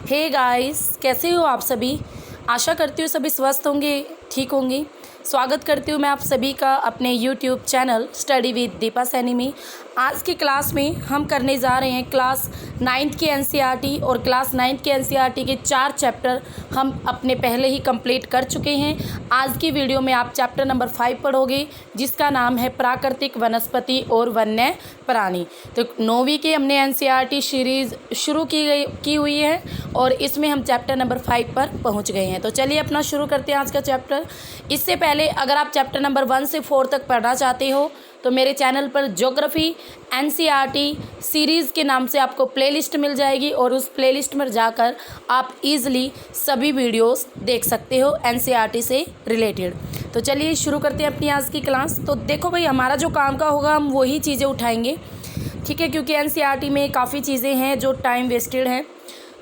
Hey guys, कैसे हो आप सभी। आशा करती हूँ सभी स्वस्थ होंगे, ठीक होंगे। स्वागत करती हूँ मैं आप सभी का अपने YouTube channel study with Deepa Saini में। आज की क्लास में हम करने जा रहे हैं क्लास 9th की एनसीईआरटी और क्लास 9th के एनसीईआरटी के 4 चैप्टर हम अपने पहले ही कंप्लीट कर चुके हैं। आज की वीडियो में आप चैप्टर नंबर 5 पढ़ोगे, जिसका नाम है प्राकृतिक वनस्पति और वन्य प्राणी। तो 9वीं की हमने एनसीईआरटी सीरीज़ शुरू की हुई है और इसमें हम चैप्टर नंबर 5 पर पहुंच गए हैं। तो चलिए अपना शुरू करते हैं आज का चैप्टर। इससे पहले अगर आप चैप्टर नंबर 1 से 4 तक पढ़ना चाहते हो तो मेरे चैनल पर ज्योग्राफी एनसीईआरटी सीरीज़ के नाम से आपको प्लेलिस्ट मिल जाएगी और उस प्लेलिस्ट में जाकर आप इजीली सभी वीडियोस देख सकते हो एनसीईआरटी से रिलेटेड। तो चलिए शुरू करते हैं अपनी आज की क्लास। तो देखो भाई, हमारा जो काम का होगा हम वही चीज़ें उठाएंगे, ठीक है, क्योंकि एनसीईआरटी में काफ़ी चीज़ें हैं जो टाइम वेस्टेड है।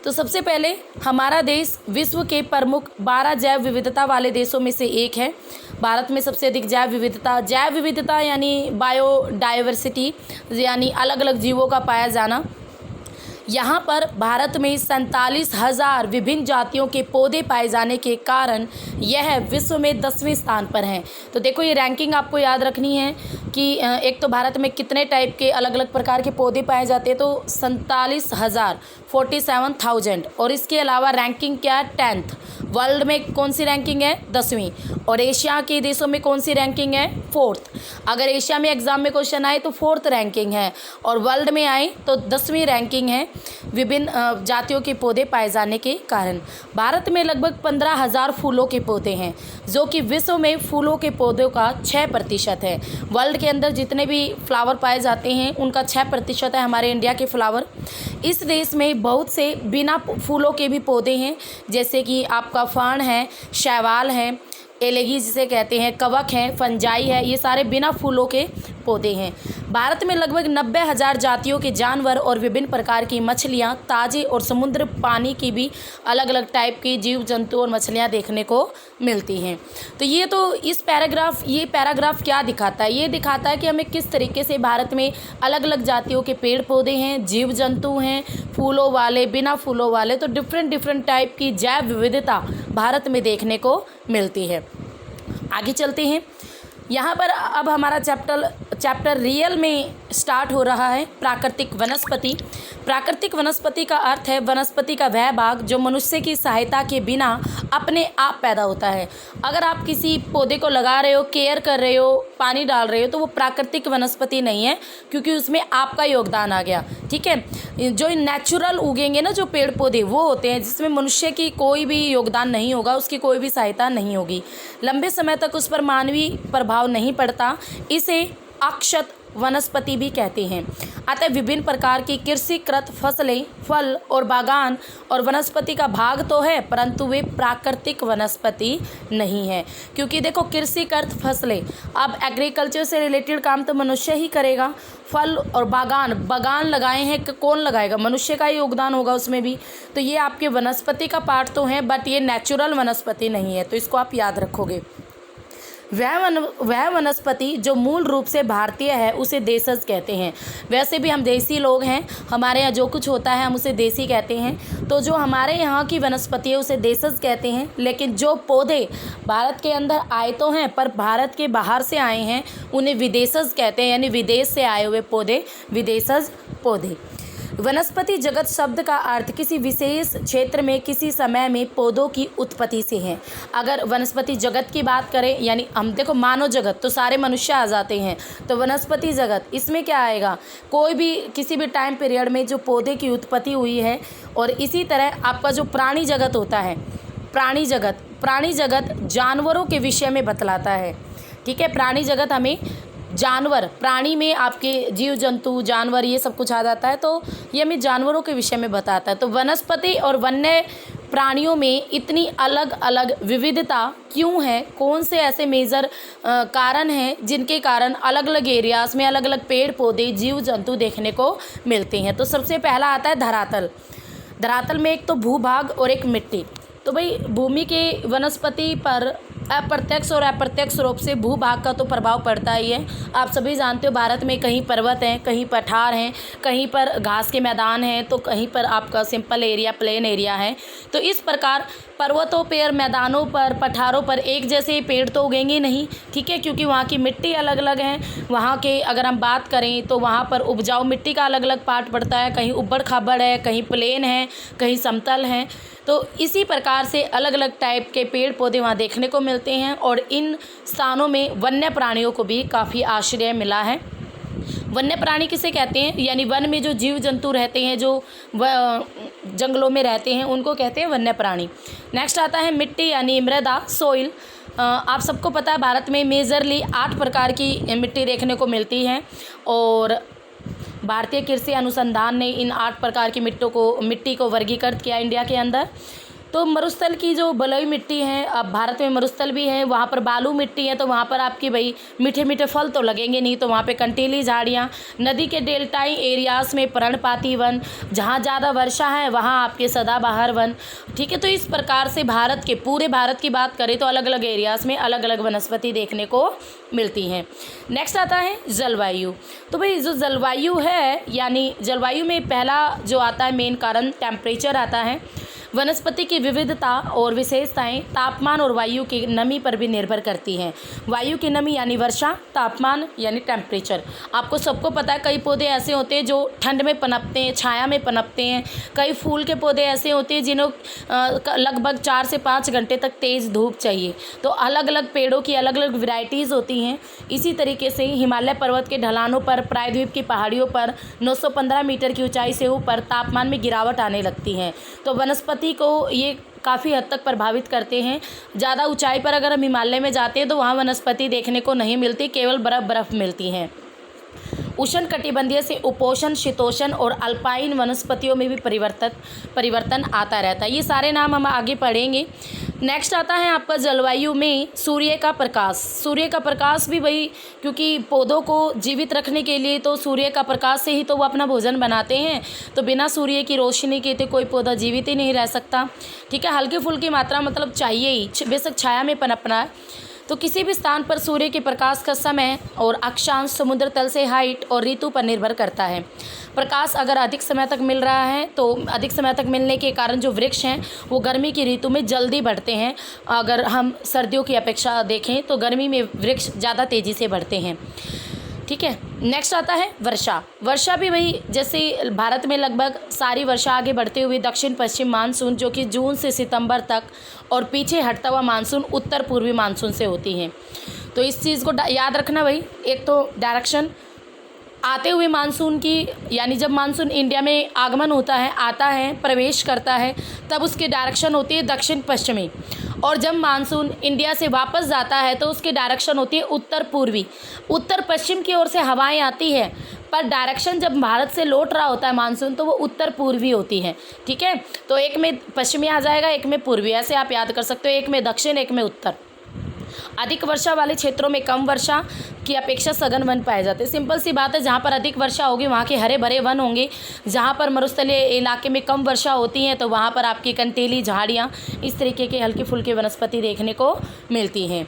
तो सबसे पहले हमारा देश विश्व के प्रमुख 12 जैव विविधता वाले देशों में से एक है। भारत में सबसे अधिक जैव विविधता यानी बायोडाइवर्सिटी यानी अलग अलग जीवों का पाया जाना। यहाँ पर भारत में 47,000 विभिन्न जातियों के पौधे पाए जाने के कारण यह विश्व में 10वें स्थान पर हैं। तो देखो, ये रैंकिंग आपको याद रखनी है कि एक तो भारत में कितने टाइप के अलग अलग प्रकार के पौधे पाए जाते हैं, तो 47,000 और इसके अलावा रैंकिंग क्या, 10th। वर्ल्ड में कौन सी रैंकिंग है, 10वीं। और एशिया के देशों में कौन सी रैंकिंग है, 4th। अगर एशिया में एग्जाम में क्वेश्चन आए तो 4th रैंकिंग है और वर्ल्ड में आए तो 10वीं रैंकिंग है विभिन्न जातियों के पौधे पाए जाने के कारण। भारत में लगभग 15,000 फूलों के पौधे हैं, जो कि विश्व में फूलों के पौधों का 6% है। वर्ल्ड के अंदर जितने भी फ्लावर पाए जाते हैं उनका 6% है हमारे इंडिया के फ्लावर। इस देश में बहुत से बिना फूलों के भी पौधे हैं, जैसे कि आपका फर्न है, शैवाल है, एलेगी जिसे कहते हैं, कवक है, फंजाई है, ये सारे बिना फूलों के पौधे हैं। भारत में लगभग 90,000 जातियों के जानवर और विभिन्न प्रकार की मछलियाँ, ताजे और समुद्र पानी की भी अलग अलग टाइप की जीव जंतु और मछलियाँ देखने को मिलती हैं। तो ये पैराग्राफ क्या दिखाता है, ये दिखाता है कि हमें किस तरीके से भारत में अलग अलग जातियों के पेड़ पौधे हैं, जीव जंतु हैं, फूलों वाले, बिना फूलों वाले, तो डिफरेंट टाइप की जैव विविधता भारत में देखने को मिलती है। आगे चलते हैं। यहाँ पर अब हमारा चैप्टर रियल में स्टार्ट हो रहा है। प्राकृतिक वनस्पति का अर्थ है वनस्पति का वह भाग जो मनुष्य की सहायता के बिना अपने आप पैदा होता है। अगर आप किसी पौधे को लगा रहे हो, केयर कर रहे हो, पानी डाल रहे हो, तो वो प्राकृतिक वनस्पति नहीं है, क्योंकि उसमें आपका योगदान आ गया, ठीक है। जो नेचुरल उगेंगे ना जो पेड़ पौधे, वो होते हैं जिसमें मनुष्य की कोई भी योगदान नहीं होगा, उसकी कोई भी सहायता नहीं होगी, लंबे समय तक उस पर मानवीय प्रभाव नहीं पड़ता। इसे अक्षत वनस्पति भी कहते हैं। अतः विभिन्न प्रकार की कृषिकृत फसलें, फल और बागान और वनस्पति का भाग तो है, परंतु वे प्राकृतिक वनस्पति नहीं है। क्योंकि देखो, कृषिकृत फसलें, अब एग्रीकल्चर से रिलेटेड काम तो मनुष्य ही करेगा। फल और बागान लगाए हैं, कौन लगाएगा, मनुष्य का ही योगदान होगा उसमें भी। तो ये आपके वनस्पति का पार्ट तो है, बट ये नेचुरल वनस्पति नहीं है, तो इसको आप याद रखोगे। वह वनस्पति जो मूल रूप से भारतीय है उसे देशज कहते हैं। वैसे भी हम देसी लोग हैं, हमारे यहाँ जो कुछ होता है हम उसे देसी कहते हैं। तो जो हमारे यहाँ की वनस्पति है उसे देशज कहते हैं, लेकिन जो पौधे भारत के अंदर आए तो हैं पर भारत के बाहर से आए हैं उन्हें विदेशज कहते हैं, यानी विदेश से आए हुए पौधे विदेशज पौधे। वनस्पति जगत शब्द का अर्थ किसी विशेष क्षेत्र में किसी समय में पौधों की उत्पत्ति से है। अगर वनस्पति जगत की बात करें, यानी हम देखो मानव जगत तो सारे मनुष्य आ जाते हैं, तो वनस्पति जगत इसमें क्या आएगा, कोई भी किसी भी टाइम पीरियड में जो पौधे की उत्पत्ति हुई है। और इसी तरह आपका जो प्राणी जगत होता है, प्राणी जगत जानवरों के विषय में बतलाता है, ठीक है। प्राणी जगत हमें जानवर, प्राणी में आपके जीव जंतु, जानवर, ये सब कुछ आ जाता है, तो ये हमें जानवरों के विषय में बताता है। तो वनस्पति और वन्य प्राणियों में इतनी अलग अलग विविधता क्यों है, कौन से ऐसे मेजर कारण हैं जिनके कारण अलग अलग एरियाज़ में अलग अलग पेड़ पौधे, जीव जंतु देखने को मिलते हैं। तो सबसे पहला आता है धरातल में एक तो भूभाग और एक मिट्टी। तो भाई भूमि के वनस्पति पर अप्रत्यक्ष और अप्रत्यक्ष रूप से भूभाग का तो प्रभाव पड़ता ही है। आप सभी जानते हो भारत में कहीं पर्वत हैं, कहीं पठार हैं, कहीं पर घास के मैदान हैं, तो कहीं पर आपका सिंपल एरिया, प्लेन एरिया है। तो इस प्रकार पर्वतों पर, मैदानों पर, पठारों पर एक जैसे पेड़ तो उगेंगे नहीं, ठीक है, क्योंकि वहाँ की मिट्टी अलग अलग है। वहाँ के अगर हम बात करें तो वहाँ पर उपजाऊ मिट्टी का अलग अलग पार्ट पड़ता है, कहीं उबड़ खाबड़ है, कहीं प्लेन है, कहीं समतल है। तो इसी प्रकार से अलग अलग टाइप के पेड़ पौधे वहाँ देखने को मिलते हैं और इन स्थानों में वन्य प्राणियों को भी काफ़ी आश्रय मिला है। वन्य प्राणी किसे कहते हैं, यानी वन में जो जीव जंतु रहते हैं, जो जंगलों में रहते हैं, उनको कहते हैं वन्य प्राणी। नेक्स्ट आता है मिट्टी यानी मृदा, सोइल। आप सबको पता है भारत में मेजरली 8 प्रकार की मिट्टी देखने को मिलती है और भारतीय कृषि अनुसंधान ने इन 8 प्रकार की मिट्टी को वर्गीकृत किया इंडिया के अंदर। तो मरुस्थल की जो बलुई मिट्टी है, अब भारत में मरुस्थल भी है, वहाँ पर बालू मिट्टी है, तो वहाँ पर आपकी भाई मीठे मीठे फल तो लगेंगे नहीं, तो वहाँ पे कंटीली झाड़ियाँ। नदी के डेल्टाई एरियाज़ में पर्णपाती वन, जहाँ ज़्यादा वर्षा है वहाँ आपके सदाबहार वन, ठीक है। तो इस प्रकार से पूरे भारत की बात करें तो अलग अलग एरियाज़ में अलग अलग वनस्पति देखने को मिलती हैं। नेक्स्ट आता है जलवायु। तो भाई जो जलवायु है, यानी जलवायु में पहला जो आता है मेन कारण टेम्परेचर आता है। वनस्पति की विविधता और विशेषताएं तापमान और वायु की नमी पर भी निर्भर करती हैं। वायु की नमी यानी वर्षा, तापमान यानी टेम्परेचर। आपको सबको पता है कई पौधे ऐसे होते हैं जो ठंड में पनपते हैं, छाया में पनपते हैं। कई फूल के पौधे ऐसे होते हैं जिन्हें लगभग 4 से 5 घंटे तक तेज़ धूप चाहिए। तो अलग अलग पेड़ों की अलग अलग वैरायटीज़ होती हैं। इसी तरीके से हिमालय पर्वत के ढलानों पर, प्रायद्वीप की पहाड़ियों पर 915 मीटर की ऊंचाई से ऊपर तापमान में गिरावट आने लगती है। तो वनस्पति को ये काफ़ी हद तक प्रभावित करते हैं। ज़्यादा ऊंचाई पर अगर हम हिमालय में जाते हैं तो वहाँ वनस्पति देखने को नहीं मिलती, केवल बर्फ़ मिलती हैं। उष्ण कटिबंधीय से उपोष्ण, शीतोष्ण और अल्पाइन वनस्पतियों में भी परिवर्तन आता रहता है। ये सारे नाम हम आगे पढ़ेंगे। नेक्स्ट आता है आपका जलवायु में सूर्य का प्रकाश। सूर्य का प्रकाश भी वही, क्योंकि पौधों को जीवित रखने के लिए तो सूर्य का प्रकाश से ही तो वो अपना भोजन बनाते हैं। तो बिना सूर्य की रोशनी के तो कोई पौधा जीवित ही नहीं रह सकता, ठीक है। हल्की फुल्की मात्रा मतलब चाहिए ही, बेशक छाया में पनपना है। तो किसी भी स्थान पर सूर्य के प्रकाश का समय और अक्षांश समुद्र तल से हाइट और ऋतु पर निर्भर करता है। प्रकाश अगर अधिक समय तक मिल रहा है तो अधिक समय तक मिलने के कारण जो वृक्ष हैं वो गर्मी की ऋतु में जल्दी बढ़ते हैं। अगर हम सर्दियों की अपेक्षा देखें तो गर्मी में वृक्ष ज़्यादा तेज़ी से बढ़ते हैं, ठीक है। नेक्स्ट आता है वर्षा। वर्षा भी वही, जैसे भारत में लगभग सारी वर्षा आगे बढ़ते हुए दक्षिण पश्चिम मानसून जो कि जून से सितंबर तक, और पीछे हटता हुआ मानसून उत्तर पूर्वी मानसून से होती हैं। तो इस चीज़ को याद रखना भाई। एक तो डायरेक्शन आते हुए मानसून की, यानी जब मानसून इंडिया में आगमन होता है, आता है, प्रवेश करता है, तब उसकी डायरेक्शन होती है दक्षिण पश्चिमी। और जब मानसून इंडिया से वापस जाता है तो उसकी डायरेक्शन होती है उत्तर पूर्वी। उत्तर पश्चिम की ओर से हवाएं आती है, पर डायरेक्शन जब भारत से लौट रहा होता है मानसून तो वो उत्तर पूर्वी होती है, ठीक है। तो एक में पश्चिमी आ जाएगा, एक में पूर्वी, ऐसे आप याद कर सकते हो। एक में दक्षिण, एक में उत्तर। अधिक वर्षा वाले क्षेत्रों में कम वर्षा की अपेक्षा सघन वन पाए जाते हैं। सिंपल सी बात है, जहाँ पर अधिक वर्षा होगी वहाँ के हरे भरे वन होंगे। जहाँ पर मरुस्थलीय इलाके में कम वर्षा होती है तो वहाँ पर आपकी कंटीली झाड़ियाँ, इस तरीके के हल्की फुल्की वनस्पति देखने को मिलती हैं।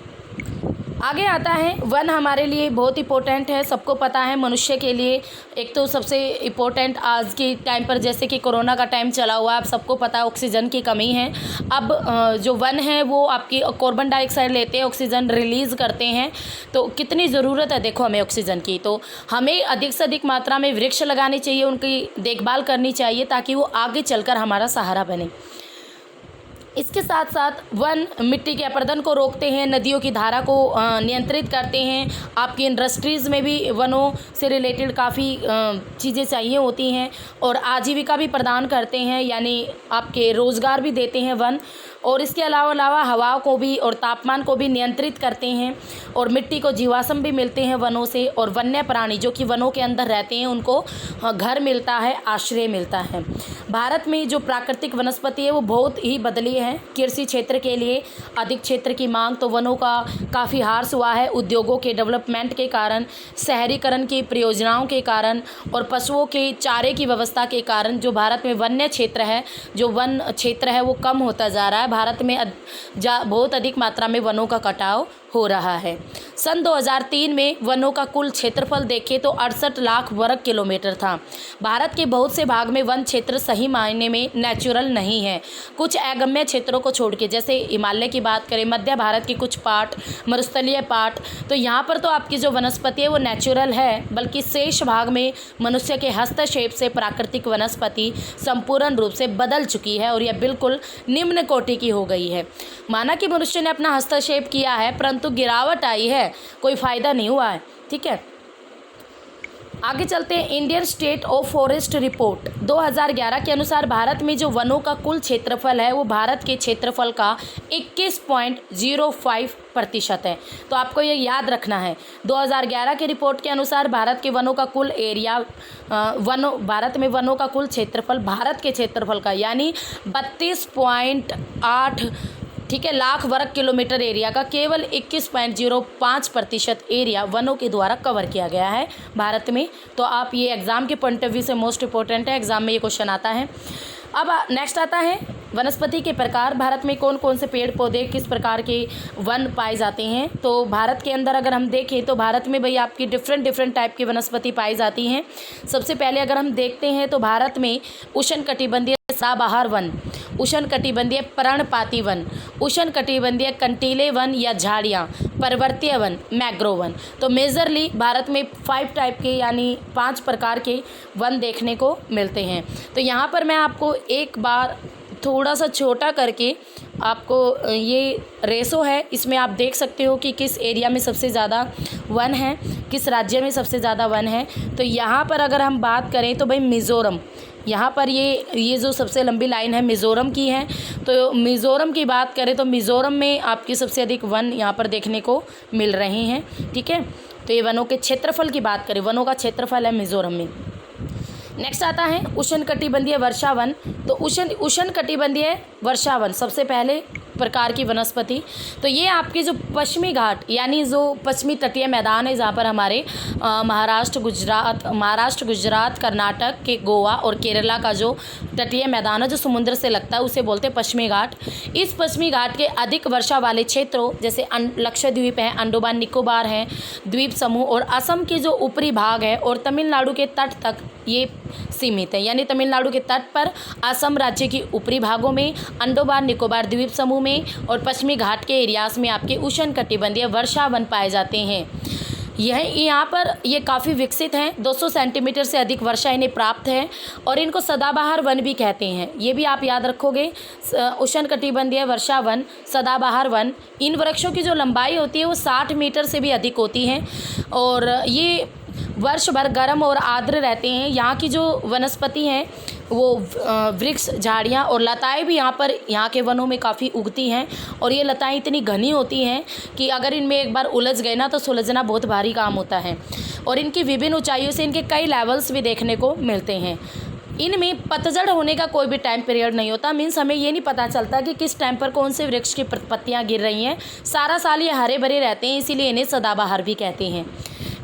आगे आता है वन हमारे लिए बहुत इंपॉर्टेंट है, सबको पता है। मनुष्य के लिए एक तो सबसे इम्पोर्टेंट आज के टाइम पर, जैसे कि कोरोना का टाइम चला हुआ है, आप सबको पता है ऑक्सीजन की कमी है। अब जो वन है वो आपकी कार्बन डाइऑक्साइड लेते हैं, ऑक्सीजन रिलीज़ करते हैं। तो कितनी ज़रूरत है देखो हमें ऑक्सीजन की। तो हमें अधिक से अधिक मात्रा में वृक्ष लगाने चाहिए, उनकी देखभाल करनी चाहिए ताकि वो आगे चलकर हमारा सहारा बने। इसके साथ साथ वन मिट्टी के अपरदन को रोकते हैं, नदियों की धारा को नियंत्रित करते हैं। आपकी इंडस्ट्रीज़ में भी वनों से रिलेटेड काफ़ी चीज़ें चाहिए होती हैं और आजीविका भी प्रदान करते हैं, यानी आपके रोज़गार भी देते हैं वन। और इसके अलावा हवा को भी और तापमान को भी नियंत्रित करते हैं और मिट्टी को जीवाश्म भी मिलते हैं वनों से। और वन्य प्राणी जो कि वनों के अंदर रहते हैं उनको घर मिलता है, आश्रय मिलता है। भारत में जो प्राकृतिक वनस्पति है वो बहुत ही बदली हैं। कृषि क्षेत्र के लिए अधिक क्षेत्र की मांग, तो वनों का काफ़ी ह्रास हुआ है उद्योगों के डेवलपमेंट के कारण, शहरीकरण की परियोजनाओं के कारण और पशुओं के चारे की व्यवस्था के कारण जो भारत में वन्य क्षेत्र है, जो वन क्षेत्र है वो कम होता जा रहा है। भारत में बहुत अधिक मात्रा में वनों का कटाव हो रहा है। सन 2003 में वनों का कुल क्षेत्रफल देखें तो 68 लाख वर्ग किलोमीटर था। भारत के बहुत से भाग में वन क्षेत्र सही मायने में नेचुरल नहीं है। कुछ अगम्य क्षेत्रों को छोड़ के, जैसे हिमालय की बात करें, मध्य भारत के कुछ पार्ट, मरुस्थलीय पार्ट, तो यहाँ पर तो आपकी जो वनस्पति है वो नेचुरल है, बल्कि शेष भाग में मनुष्य के हस्तक्षेप से प्राकृतिक वनस्पति संपूर्ण रूप से बदल चुकी है और यह बिल्कुल निम्न कोटि की हो गई है। माना कि मनुष्य ने अपना हस्तक्षेप किया है, परंतु गिरावट आई है, कोई फ़ायदा नहीं हुआ है। ठीक है, आगे चलते हैं। Indian state of forest report 2011 के अनुसार भारत में जो वनों का कुल क्षेत्रफल है वो भारत के क्षेत्रफल का 21.05% है। तो आपको ये याद रखना है, 2011 की रिपोर्ट के अनुसार भारत के वनों का कुल एरिया, भारत में वनों का कुल क्षेत्रफल भारत के क्षेत्रफल का यानी 32.8 ठीक है लाख वर्ग किलोमीटर एरिया का केवल 21.05% एरिया वनों के द्वारा कवर किया गया है भारत में। तो आप ये एग्ज़ाम के पॉइंट ऑफ व्यू से मोस्ट इंपॉर्टेंट है, एग्ज़ाम में ये क्वेश्चन आता है। अब नेक्स्ट आता है वनस्पति के प्रकार। भारत में कौन कौन से पेड़ पौधे, किस प्रकार के वन पाए जाते हैं। तो भारत के अंदर अगर हम देखें तो भारत में भाई आपकी डिफरेंट टाइप की वनस्पति पाई जाती हैं। सबसे पहले अगर हम देखते हैं तो भारत में उष्णकटिबंधीय सदाबहार वन, उष्णकटिबंधीय पर्णपाती वन, उष्णकटिबंधीय कंटीले वन या झाड़ियाँ, पर्वतीय वन, मैंग्रोव वन। तो मेजरली भारत में 5 टाइप के यानी 5 प्रकार के वन देखने को मिलते हैं। तो यहाँ पर मैं आपको एक बार थोड़ा सा छोटा करके आपको ये रेशो है, इसमें आप देख सकते हो कि किस एरिया में सबसे ज़्यादा वन है, किस राज्य में सबसे ज़्यादा वन है। तो यहाँ पर अगर हम बात करें तो भाई मिज़ोरम, यहाँ पर ये जो सबसे लंबी लाइन है मिज़ोरम की है। तो मिज़ोरम की बात करें तो मिज़ोरम में आपकी सबसे अधिक वन यहाँ पर देखने को मिल रहे हैं। ठीक है, तो ये वनों के क्षेत्रफल की बात करें, वनों का क्षेत्रफल है मिज़ोरम में। नेक्स्ट आता है उष्णकटिबंधीय वर्षावन। तो उष्णकटिबंधीय वर्षावन सबसे पहले प्रकार की वनस्पति। तो ये आपके जो पश्चिमी घाट यानी जो पश्चिमी तटीय मैदान है, जहाँ पर हमारे महाराष्ट्र, गुजरात, कर्नाटक के गोवा और केरला का जो तटीय मैदान है जो समुद्र से लगता है उसे बोलते हैं पश्चिमी घाट। इस पश्चिमी घाट के अधिक वर्षा वाले क्षेत्रों जैसे लक्षद्वीप है, अंडमान निकोबार है, द्वीप समूह और असम के जो ऊपरी भाग है और तमिलनाडु के तट तक ये सीमित है। यानी तमिलनाडु के तट पर, असम राज्य के ऊपरी भागों में, अंडमान निकोबार द्वीप समूह में और पश्चिमी घाट के एरियाज में आपके उष्णकटिबंधीय वर्षावन पाए जाते हैं। यहाँ पर ये काफ़ी विकसित हैं, 200 सेंटीमीटर से अधिक वर्षा इन्हें प्राप्त है और इनको सदाबहार वन भी कहते हैं। ये भी आप याद रखोगे, उष्णकटिबंधीय वर्षावन, सदाबहार वन। इन वृक्षों की जो लंबाई होती है वो 60 मीटर से भी अधिक होती है और ये वर्ष भर गर्म और आर्द्र रहते हैं। यहाँ की जो वनस्पति हैं वो वृक्ष, झाड़ियाँ और लताएं भी यहाँ के वनों में काफ़ी उगती हैं और ये लताएं इतनी घनी होती हैं कि अगर इनमें एक बार उलझ गए ना तो सुलझना बहुत भारी काम होता है। और इनकी विभिन्न ऊंचाइयों से इनके कई लेवल्स भी देखने को मिलते हैं। इनमें पतझड़ होने का कोई भी टाइम पीरियड नहीं होता, मीन्स हमें ये नहीं पता चलता कि किस टाइम पर कौन से वृक्ष की पत्तियाँ गिर रही हैं। सारा साल ये हरे भरे रहते हैं, इसीलिए इन्हें सदाबहार भी कहते हैं।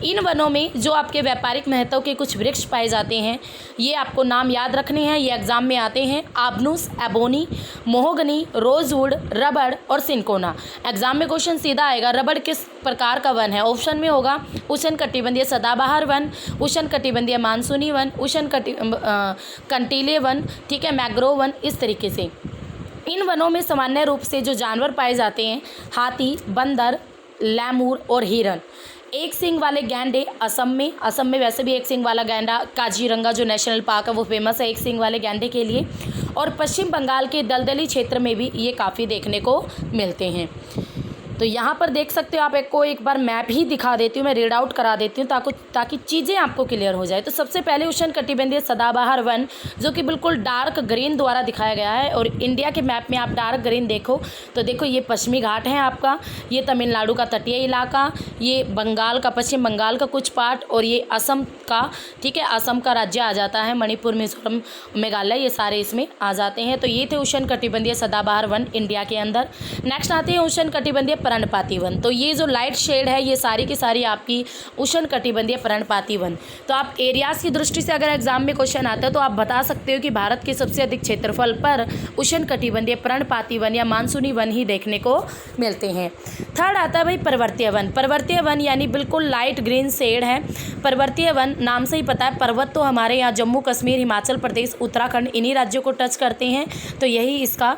इन वनों में जो आपके व्यापारिक महत्व के कुछ वृक्ष पाए जाते हैं, ये आपको नाम याद रखने हैं, ये एग्जाम में आते हैं। आबनूस, एबोनी, मोहोगनी, रोजवुड, रबड़ और सिनकोना। एग्जाम में क्वेश्चन सीधा आएगा, रबड़ किस प्रकार का वन है। ऑप्शन में होगा उष्णकटिबंधीय सदाबहार वन, उष्णकटिबंधीय मानसूनी वन, कंटीले वन, ठीक है, मैंग्रोव वन। इस तरीके से इन वनों में सामान्य रूप से जो जानवर पाए जाते हैं, हाथी, बंदर, लैमूर और हिरन। एक सींग वाले गैंडे असम में वैसे भी एक सींग वाला गैंडा, काजीरंगा जो नेशनल पार्क है वो फेमस है एक सींग वाले गैंडे के लिए। और पश्चिम बंगाल के दलदली क्षेत्र में भी ये काफ़ी देखने को मिलते हैं। तो यहाँ पर देख सकते हो आप, एक बार मैप ही दिखा देती हूँ, मैं रीड आउट करा देती हूँ ताकि चीज़ें आपको क्लियर हो जाए। तो सबसे पहले उष्णकटिबंधीय सदाबहार वन, जो कि बिल्कुल डार्क ग्रीन द्वारा दिखाया गया है। और इंडिया के मैप में आप डार्क ग्रीन देखो तो देखो ये पश्चिमी घाट है आपका, ये तमिलनाडु का तटीय इलाका, ये बंगाल का, पश्चिम बंगाल का कुछ पार्ट, और ये असम का, ठीक है, असम का राज्य आ जाता है, मणिपुर, मिजोरम, मेघालय, ये सारे इसमें आ जाते हैं। तो ये थे उष्णकटिबंधीय सदाबहार वन इंडिया के अंदर। नेक्स्ट आते हैं उष्णकटिबंधीय पर्णपाती वन। तो ये जो लाइट शेड है ये सारी की सारी आपकी उष्णकटिबंधीय पर्णपाती वन। तो आप एरियाज़ की दृष्टि से अगर एग्जाम में क्वेश्चन आता है तो आप बता सकते हो कि भारत के सबसे अधिक क्षेत्रफल पर उष्णकटिबंधीय पर्णपाती वन या मानसूनी वन ही देखने को मिलते हैं। थर्ड आता है भाई पर्वतीय वन। पर्वतीय वन यानी बिल्कुल लाइट ग्रीन शेड है। पर्वतीय वन नाम से ही पता है, पर्वत तो हमारे यहाँ जम्मू कश्मीर, हिमाचल प्रदेश, उत्तराखंड, इन्हीं राज्यों को टच करते हैं, तो यही इसका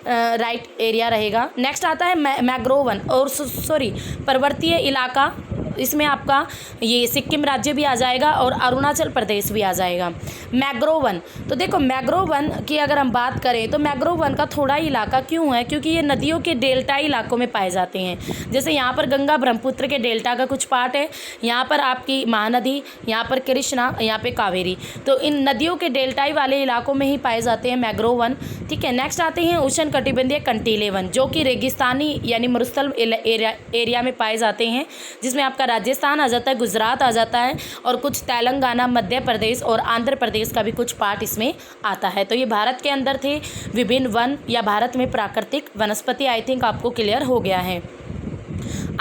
राइट एरिया रहेगा। नेक्स्ट आता है मैंग्रोव वन, और सॉरी पर्वतीय इलाका, इसमें आपका ये सिक्किम राज्य भी आ जाएगा और अरुणाचल प्रदेश भी आ जाएगा। मैंग्रोव वन, तो देखो मैंग्रोव वन की अगर हम बात करें तो मैंग्रोव वन का थोड़ा इलाका क्यों है, क्योंकि ये नदियों के डेल्टा इलाकों में पाए जाते हैं। जैसे यहाँ पर गंगा ब्रह्मपुत्र के डेल्टा का कुछ पार्ट है, यहाँ पर आपकी महानदी, यहाँ पर कृष्णा, यहाँ पे कावेरी, तो इन नदियों के डेल्टाई वाले इलाकों में ही पाए जाते हैं मैंग्रोव वन, ठीक है। नेक्स्ट आते हैं उष्णकटिबंधीय कंटीले वन, जो कि रेगिस्तानी यानी मरुस्थल एरिया में पाए जाते हैं, जिसमें आपका राजस्थान आ जाता है, गुजरात आ जाता है, और कुछ तेलंगाना, मध्य प्रदेश और आंध्र प्रदेश का भी कुछ पार्ट इसमें आता है। तो ये भारत के अंदर थे विभिन्न वन या भारत में प्राकृतिक वनस्पति। आई थिंक आपको क्लियर हो गया है।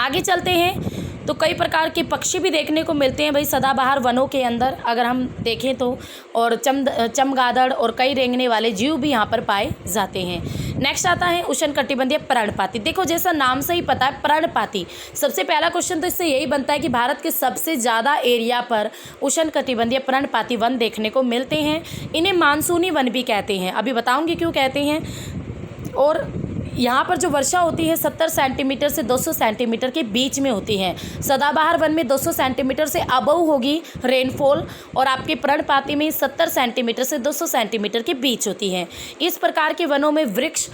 आगे चलते हैं तो कई प्रकार के पक्षी भी देखने को मिलते हैं भाई सदाबहार वनों के अंदर अगर हम देखें तो, और चमगादड़ और कई रेंगने वाले जीव भी यहाँ पर पाए जाते हैं। नेक्स्ट आता है उष्णकटिबंधीय पर्णपाती। देखो जैसा नाम से ही पता है पर्णपाती, सबसे पहला क्वेश्चन तो इससे यही बनता है कि भारत के सबसे ज़्यादा एरिया पर उष्णकटिबंधीय पर्णपाती वन देखने को मिलते हैं। इन्हें मानसूनी वन भी कहते हैं, अभी बताऊँगी क्यों कहते हैं। और यहाँ पर जो वर्षा होती है 70 सेंटीमीटर से 200 सेंटीमीटर के बीच में होती है। सदाबहार वन में 200 सेंटीमीटर से अबव होगी रेनफॉल, और आपके पर्णपाती में 70 सेंटीमीटर से 200 सेंटीमीटर के बीच होती है। इस प्रकार के वनों में वृक्ष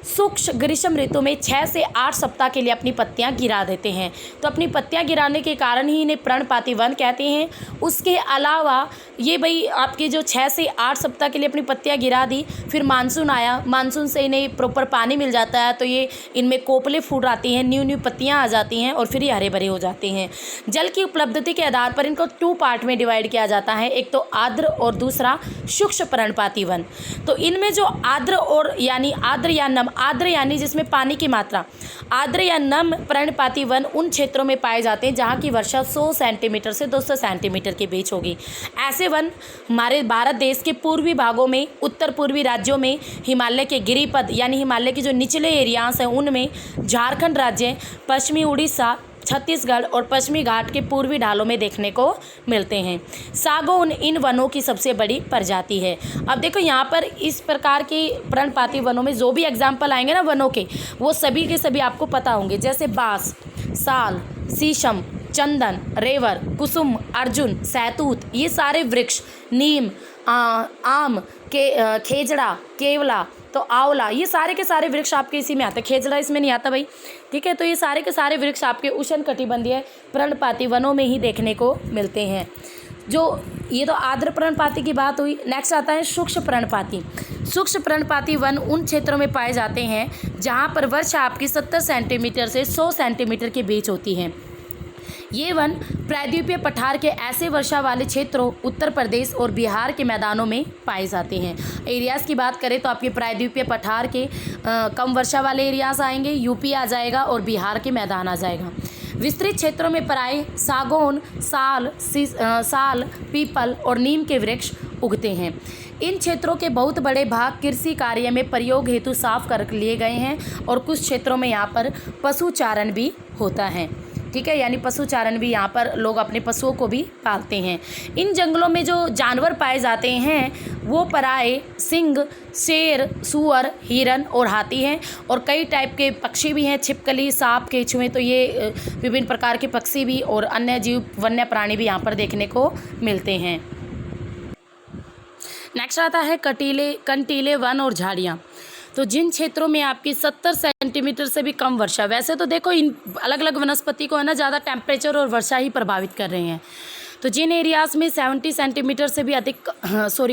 शुष्क ग्रीष्म ऋतु में 6 से 8 सप्ताह के लिए अपनी पत्तियां गिरा देते हैं। तो अपनी पत्तियां गिराने के कारण ही इन्हें पर्णपाती वन कहते हैं। उसके अलावा ये भाई आपके जो 6 से 8 सप्ताह के लिए अपनी पत्तियां गिरा दी, फिर मानसून आया, मानसून से इन्हें प्रॉपर पानी मिल जाता है, तो ये इनमें कोपले फूट आती हैं, न्यू न्यू पत्तियाँ आ जाती हैं, और फिर ये हरे भरे हो जाते हैं। जल की उपलब्धि के आधार पर इनको 2 पार्ट में डिवाइड किया जाता है, एक तो आर्द्र और दूसरा शुष्क पर्णपाती वन। तो इनमें जो आर्द्र और यानी आर्द्र या नम, आर्द्र यानी जिसमें पानी की मात्रा, आर्द्र या नम पर्णपाती वन उन क्षेत्रों में पाए जाते हैं जहाँ की वर्षा 100 सेंटीमीटर से 200 सेंटीमीटर के बीच होगी। ऐसे वन हमारे भारत देश के पूर्वी भागों में, उत्तर पूर्वी राज्यों में, हिमालय के गिरिपद यानी हिमालय के जो निचले एरियाज हैं उनमें, झारखंड राज्य, पश्चिमी उड़ीसा, छत्तीसगढ़ और पश्चिमी घाट के पूर्वी ढालों में देखने को मिलते हैं। सागौन इन वनों की सबसे बड़ी प्रजाति है। अब देखो यहाँ पर इस प्रकार के पर्णपाती वनों में जो भी एग्जाम्पल आएंगे ना वनों के, वो सभी के सभी आपको पता होंगे, जैसे बांस, साल, शीशम, चंदन, रेवर, कुसुम, अर्जुन, सहतूत, ये सारे वृक्ष, नीम, आम, खेजड़ा, केवला, तो आंवला, ये सारे के सारे वृक्ष आपके इसी में आते हैं। खेजड़ा इसमें नहीं आता भाई, ठीक है। तो ये सारे के सारे वृक्ष आपके उष्णकटिबंधीय पर्णपाती वनों में ही देखने को मिलते हैं। जो ये तो आर्द्र पर्णपाती की बात हुई। नेक्स्ट आता है सूक्ष्म पर्णपाती। सूक्ष्म पर्णपाती वन उन क्षेत्रों में पाए जाते हैं जहाँ पर वर्षा आपकी 70 सेंटीमीटर से 100 सेंटीमीटर के बीच होती है। ये वन प्रायद्वीपीय पठार के ऐसे वर्षा वाले क्षेत्रों, उत्तर प्रदेश और बिहार के मैदानों में पाए जाते हैं। एरियाज़ की बात करें तो आपके प्रायद्वीपीय पठार के कम वर्षा वाले एरियाज़ आएंगे, यूपी आ जाएगा और बिहार के मैदान आ जाएगा। विस्तृत क्षेत्रों में प्राय सागौन, साल, पीपल और नीम के वृक्ष उगते हैं। इन क्षेत्रों के बहुत बड़े भाग कृषि कार्य में प्रयोग हेतु साफ कर लिए गए हैं, और कुछ क्षेत्रों में यहाँ पर पशुचारण भी होता है, ठीक है, यानी पशुचारण भी यहाँ पर लोग अपने पशुओं को भी पालते हैं। इन जंगलों में जो जानवर पाए जाते हैं वो पराए, सिंह, शेर, सूअर, हिरन और हाथी हैं, और कई टाइप के पक्षी भी हैं, छिपकली, सांप, केंचुए, तो ये विभिन्न प्रकार के पक्षी भी और अन्य जीव, वन्य प्राणी भी यहाँ पर देखने को मिलते हैं। नेक्स्ट आता है कंटीले वन और झाड़ियाँ। तो जिन क्षेत्रों में आपकी 70 सेंटीमीटर से भी कम वर्षा, वैसे तो देखो इन अलग अलग वनस्पति को है ना ज़्यादा टेम्परेचर और वर्षा ही प्रभावित कर रहे हैं। तो जिन एरियाज़ में 70 सेंटीमीटर से भी अधिक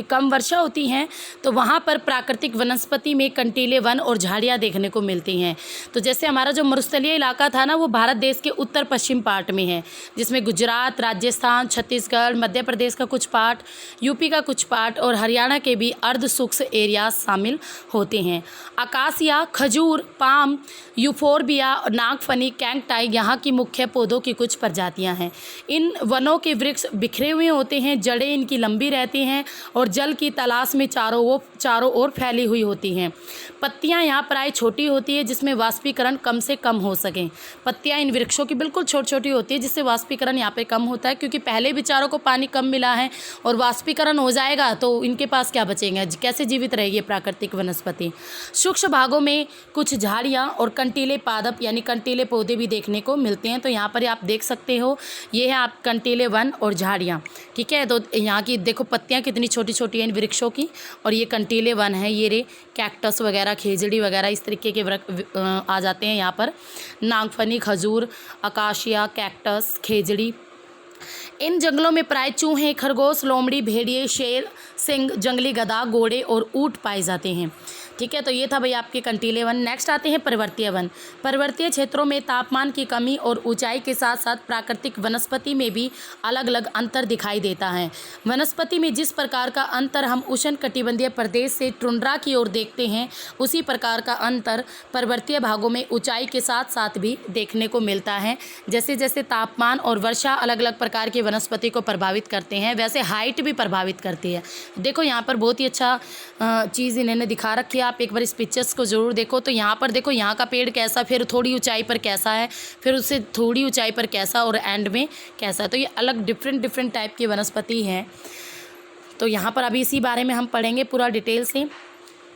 कम वर्षा होती हैं, तो वहाँ पर प्राकृतिक वनस्पति में कंटीले वन और झाड़ियाँ देखने को मिलती हैं। तो जैसे हमारा जो मरुस्थलीय इलाका था ना, वो भारत देश के उत्तर पश्चिम पार्ट में है, जिसमें गुजरात, राजस्थान, छत्तीसगढ़, मध्य प्रदेश का कुछ पार्ट, यूपी का कुछ पार्ट और हरियाणा के भी अर्ध शुष्क एरियाज शामिल होते हैं। अकासिया, खजूर, पाम, यूफोरबिया, नागफनी, कैंगटाई यहाँ की मुख्य पौधों की कुछ प्रजातियाँ हैं। इन वनों के वृक्ष बिखरे हुए होते हैं, जड़ें इनकी लंबी रहती हैं और जल की तलाश में चारों ओर फैली हुई होती हैं। पत्तियां यहाँ प्राय छोटी होती है, जिसमें वाष्पीकरण कम से कम हो सके। पत्तियां इन वृक्षों की बिल्कुल छोटी छोटी होती है, जिससे वाष्पीकरण यहाँ पे कम होता है, क्योंकि पहले बेचारों को पानी कम मिला है और वाष्पीकरण हो जाएगा तो इनके पास क्या बचेंगे, कैसे जीवित रहेगी प्राकृतिक वनस्पति। सूक्ष्म भागों में कुछ झाड़ियाँ और कंटीले पादप यानी कंटीले पौधे भी देखने को मिलते हैं। तो यहाँ पर आप देख सकते हो, ये है आप कंटीले वन और झाड़ियाँ, ठीक है। तो यहाँ की देखो पत्तियाँ कितनी छोटी छोटी हैं इन वृक्षों की, और ये कंटीले वन है। ये रे कैक्टस वगैरह, खेजड़ी वगैरह इस तरीके के आ जाते हैं यहाँ पर। नागफनी, खजूर, अकाशिया, कैक्टस, खेजड़ी। इन जंगलों में प्राय चूहे, खरगोश, लोमड़ी, भेड़िए, शेर, सिंह, जंगली गधा, घोड़े और ऊंट पाए जाते हैं, ठीक है। तो ये था भाई आपके कंटीले वन। नेक्स्ट आते हैं पर्वतीय वन। पर्वतीय क्षेत्रों में तापमान की कमी और ऊंचाई के साथ साथ प्राकृतिक वनस्पति में भी अलग अलग अंतर दिखाई देता है। वनस्पति में जिस प्रकार का अंतर हम उष्णकटिबंधीय प्रदेश से टुंड्रा की ओर देखते हैं, उसी प्रकार का अंतर पर्वतीय भागों में ऊंचाई के साथ साथ भी देखने को मिलता है। जैसे जैसे तापमान और वर्षा अलग अलग प्रकार की वनस्पति को प्रभावित करते हैं, वैसे हाइट भी प्रभावित करती है। देखो यहाँ पर बहुत ही अच्छा चीज़ इन्होंने दिखा रखी है। आप एक बार इस पिक्चर्स को ज़रूर देखो। तो यहाँ पर देखो यहाँ का पेड़ कैसा, फिर थोड़ी ऊंचाई पर कैसा है, फिर उससे थोड़ी ऊंचाई पर कैसा और एंड में कैसा है। तो ये अलग डिफरेंट टाइप की वनस्पति है। तो यहाँ पर अभी इसी बारे में हम पढ़ेंगे पूरा डिटेल से।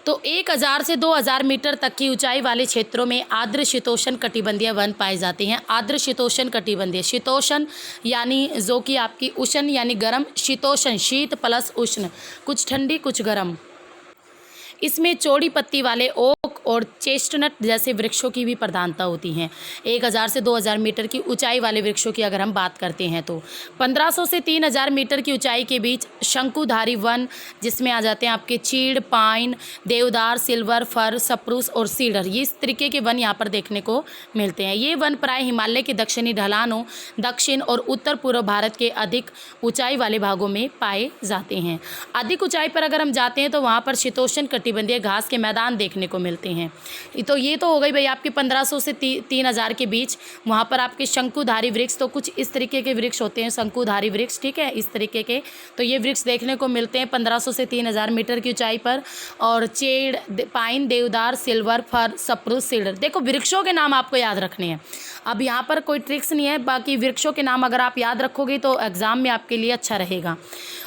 तो 1000 से 2000 मीटर तक की ऊंचाई वाले क्षेत्रों में आर्द्र शीतोष्ण कटिबंधीय वन पाए जाते हैं। आर्द्र शीतोष्ण कटिबंधीय, शीतोष्ण यानी जो कि आपकी उष्ण यानी गर्म, शीतोष्ण शीत प्लस उष्ण, कुछ ठंडी कुछ गर्म। इसमें चौड़ी पत्ती वाले ओक और चेस्टनट जैसे वृक्षों की भी प्रधानता होती है। 1000 से 2000 मीटर की ऊंचाई वाले वृक्षों की अगर हम बात करते हैं तो 1500 से 3000 मीटर की ऊंचाई के बीच शंकुधारी वन, जिसमें आ जाते हैं आपके चीड़, पाइन, देवदार, सिल्वर, फर, सप्रूस और सीडर। ये इस तरीके के वन यहाँ पर देखने को मिलते हैं। ये वन प्राय हिमालय के दक्षिणी ढलानों, दक्षिण और उत्तर पूर्व भारत के अधिक ऊंचाई वाले भागों में पाए जाते हैं। अधिक ऊंचाई पर अगर हम जाते हैं तो वहाँ पर शीतोष्ण कटिबंधीय घास के मैदान देखने को मिलते हैं। तो ये तो हो गई भाई आपके 1500 से 3000 के बीच। वहाँ पर आपके शंकुधारी वृक्ष, तो कुछ इस तरीके के वृक्ष होते हैं शंकुधारी वृक्ष, ठीक है, इस तरीके के। तो ये वृक्ष देखने को मिलते हैं 1500 से 3000 मीटर की ऊंचाई पर। और चेड़, पाइन, देवदार, सिल्वर, फर, सप्रूस, सीडर। देखो वृक्षों के नाम आपको याद रखने हैं। अब यहाँ पर कोई ट्रिक्स नहीं है, बाकी वृक्षों के नाम अगर आप याद रखोगे तो एग्जाम में आपके लिए अच्छा रहेगा।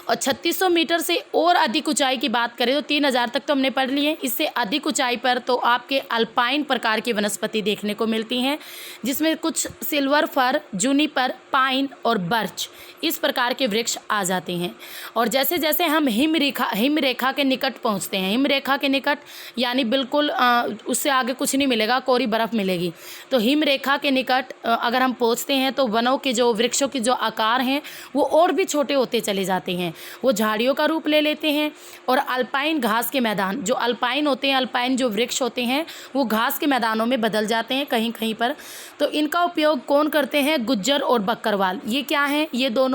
और 3600 मीटर से और अधिक ऊंचाई की बात करें तो 3000 तक तो हमने पढ़ लिए। इससे अधिक ऊंचाई पर तो आपके अल्पाइन प्रकार की वनस्पति देखने को मिलती हैं, जिसमें कुछ सिल्वर फर, जूनिपर, पाइन और बर्च इस प्रकार के वृक्ष आ जाते हैं। और जैसे जैसे हम हिमरेखा के निकट पहुंचते हैं, हिमरेखा के निकट यानी बिल्कुल उससे आगे कुछ नहीं मिलेगा, कोरी बर्फ मिलेगी। तो हिमरेखा के निकट अगर हम पहुंचते हैं तो वनों के जो वृक्षों के जो आकार हैं वो और भी छोटे होते चले जाते हैं, वो झाड़ियों का रूप ले लेते हैं। और अल्पाइन घास के मैदान, जो अल्पाइन होते हैं, अल्पाइन जो वृक्ष होते हैं वो घास के मैदानों में बदल जाते हैं कहीं कहीं पर। तो इनका उपयोग कौन करते हैं? गुज्जर और बकरवाल। ये क्या हैं? ये दोनों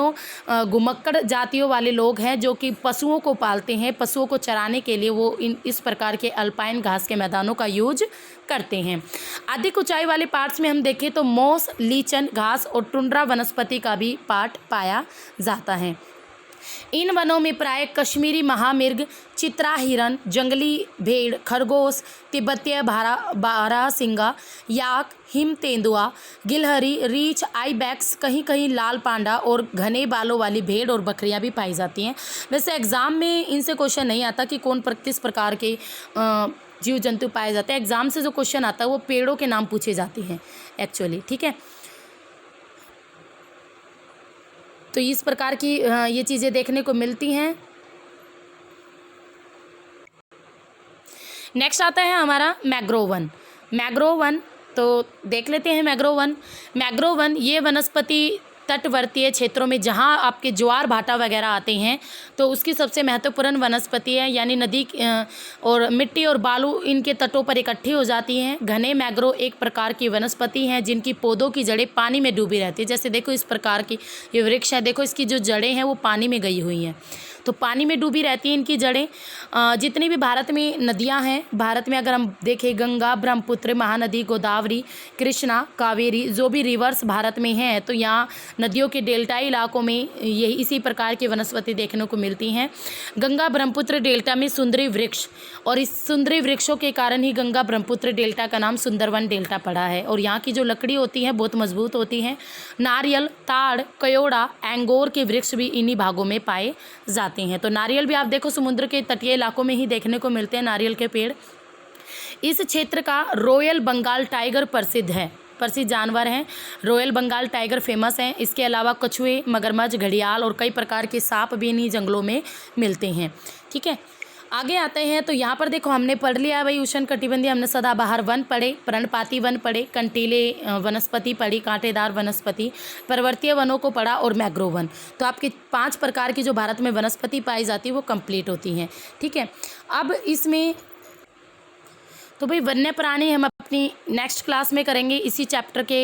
घुमक्कड़ जातियों वाले लोग हैं जो कि पशुओं को पालते हैं। पशुओं को चराने के लिए वो इस प्रकार के अल्पाइन घास के मैदानों का यूज करते हैं। अधिक ऊंचाई वाले पार्ट्स में हम देखें तो मोस, लीचन घास और टुंड्रा वनस्पति का भी पार्ट पाया जाता है। इन वनों में प्राय कश्मीरी महामृग, चित्रा हिरन, जंगली भेड़, खरगोश, तिब्बतीय बारहसिंगा, याक, हिम तेंदुआ, गिलहरी, रीछ, आइबैक्स, कहीं कहीं लाल पांडा और घने बालों वाली भेड़ और बकरियां भी पाई जाती हैं। वैसे एग्ज़ाम में इनसे क्वेश्चन नहीं आता कि कौन किस प्रकार के जीव जंतु पाए जाते हैं। एग्ज़ाम से जो क्वेश्चन आता है वो पेड़ों के नाम पूछे जाते हैं एक्चुअली, ठीक है। तो इस प्रकार की ये चीज़ें देखने को मिलती हैं। नेक्स्ट आता है हमारा मैंग्रोव वन। मैंग्रोव वन तो देख लेते हैं। मैंग्रोव वन ये वनस्पति तटवर्तीय क्षेत्रों में जहाँ आपके ज्वार भाटा वगैरह आते हैं तो उसकी सबसे महत्वपूर्ण वनस्पति है, यानी नदी और मिट्टी और बालू इनके तटों पर इकट्ठी हो जाती हैं। घने मैंग्रोव एक प्रकार की वनस्पति हैं जिनकी पौधों की जड़ें पानी में डूबी रहती है। जैसे देखो इस प्रकार की ये वृक्ष है, देखो इसकी जो जड़ें हैं वो पानी में गई हुई हैं, तो पानी में डूबी रहती हैं इनकी जड़ें। जितनी भी भारत में नदियां हैं, भारत में अगर हम देखें गंगा, ब्रह्मपुत्र, महानदी, गोदावरी, कृष्णा, कावेरी, जो भी रिवर्स भारत में हैं, तो यहाँ नदियों के डेल्टाई इलाकों में यही इसी प्रकार की वनस्पति देखने को मिलती हैं। गंगा ब्रह्मपुत्र डेल्टा में सुंदरी वृक्ष, और इस सुंदरी वृक्षों के कारण ही गंगा ब्रह्मपुत्र डेल्टा का नाम सुंदरवन डेल्टा पड़ा है। और यहाँ की जो लकड़ी होती है बहुत मजबूत होती है। नारियल, ताड़, कयोड़ा, एंगोर के वृक्ष भी इन्हीं भागों में पाए जाते हैं। तो नारियल भी आप देखो समुद्र के तटीय इलाकों में ही देखने को मिलते हैं नारियल के पेड़। इस क्षेत्र का रॉयल बंगाल टाइगर प्रसिद्ध जानवर हैं। रॉयल बंगाल टाइगर फेमस हैं। इसके अलावा कछुए, मगरमच्छ, घड़ियाल और कई प्रकार के सांप भी इन्हीं जंगलों में मिलते हैं। ठीक है, आगे आते हैं तो यहाँ पर देखो हमने पढ़ लिया है भाई उष्णकटिबंधीय, हमने सदाबहार वन पढ़े, पर्णपाती वन पढ़े, कंटीले वनस्पति पढ़ी, कांटेदार वनस्पति, पर्वतीय वनों को पढ़ा और मैंग्रोव वन। तो आपकी 5 प्रकार की जो भारत में वनस्पति पाई जाती है वो कंप्लीट होती हैं। ठीक है, अब इसमें तो भाई वन्य प्राणी हम अपनी नेक्स्ट क्लास में करेंगे, इसी चैप्टर के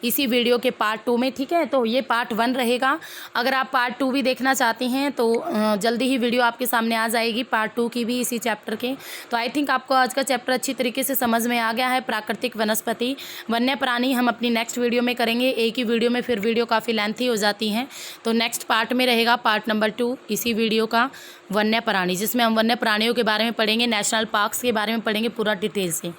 इसी वीडियो के पार्ट 2 में। ठीक है, तो ये पार्ट 1 रहेगा। अगर आप पार्ट 2 भी देखना चाहती हैं तो जल्दी ही वीडियो आपके सामने आ जाएगी पार्ट 2 की भी इसी चैप्टर के। तो आई थिंक आपको आज का चैप्टर अच्छी तरीके से समझ में आ गया है। प्राकृतिक वनस्पति, वन्य प्राणी हम अपनी नेक्स्ट वीडियो में करेंगे। एक ही वीडियो में फिर वीडियो काफ़ी लेंथी हो जाती हैं, तो नेक्स्ट पार्ट में रहेगा पार्ट नंबर 2 इसी वीडियो का, वन्य प्राणी, जिसमें हम वन्य प्राणियों के बारे में पढ़ेंगे, नेशनल पार्क्स के बारे में पढ़ेंगे पूरा डिटेल से।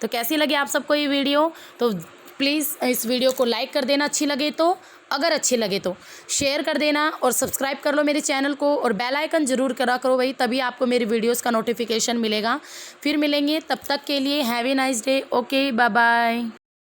तो कैसी लगी आप सबको ये वीडियो? तो प्लीज़ इस वीडियो को लाइक कर देना अच्छी लगे तो, अगर अच्छी लगे तो शेयर कर देना और सब्सक्राइब कर लो मेरे चैनल को, और बेल आइकन ज़रूर करा करो भाई, तभी आपको मेरी वीडियोस का नोटिफिकेशन मिलेगा। फिर मिलेंगे, तब तक के लिए have a nice day. Okay, bye bye.